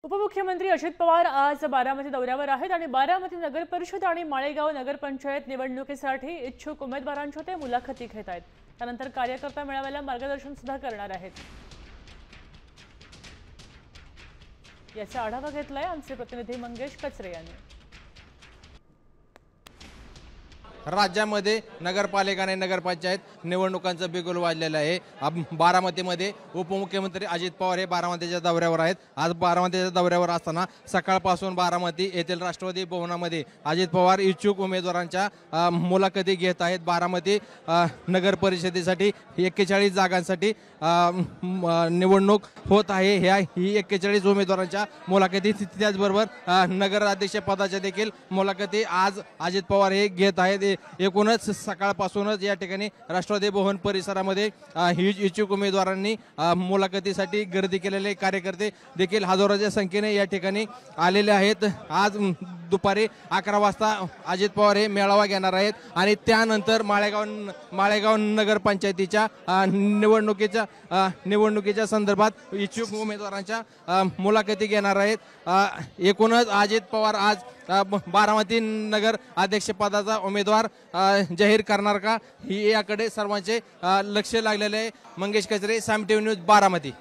उपमुख्यमंत्री अजित पवार आज बारामती दौऱ्यावर आहेत आणि बारामती नगर परिषद आणि माळेगाव नगरपंचायत निवडणुकीसाठी इच्छुक उमेदवारांच्या ते मुलाखती घेत आहेत। त्यानंतर कार्यकर्ता मेळाव्याला मार्गदर्शन सुद्धा करणार आहेत। याचा आढावा घेतलाय आमचे प्रतिनिधी मंगेश कचरे यांनी। राज्यामध्ये नगरपालिका आणि नगरपंचायत निवडणुकांचं बिगुल वाजलेलं आहे। बारामतीमध्ये उपमुख्यमंत्री अजित पवार हे बारामतीच्या दौऱ्यावर आहेत। आज बारामतीच्या दौऱ्यावर असताना सकाळपासून बारामती येथील राष्ट्रवादी भवनामध्ये अजित पवार इच्छुक उमेदवारांच्या मुलाखती घेत आहेत। बारामती नगर परिषदेसाठी 41 जागांसाठी निवडणूक होत आहे। ही 41 उमेदवारांच्या मुलाखती, त्याचबरोबर नगराध्यक्ष पदाच्या देखील मुलाखती आज अजित पवार हे घेत आहेत। एकूणच सकाळपासूनच या ठिकाणी राष्ट्रवादी भवन परिसरामध्ये ही इच्छुक उमेदवारांनी मुलाखतीसाठी गर्दी केलेले कार्यकर्ते देखील हजारोच्या संख्येने या ठिकाणी आलेले आहेत। आज दुपारी 11 वाजता अजित पवार हे मेळावा घेणार आहेत आणि त्यानंतर माळेगाव नगरपंचायतीच्या निवडणुकीच्या संदर्भात इच्छुक उमेदवारांच्या मुलाखती घेणार आहेत। एकूणच अजित पवार आज बारामती नगर अध्यक्षपदाचा उमेदवार जाहीर करणार का, ही याकडे सर्वांचे लक्ष लागलेले आहे। मंगेश कचरे, साम टीव्ही न्यूज, बारामती।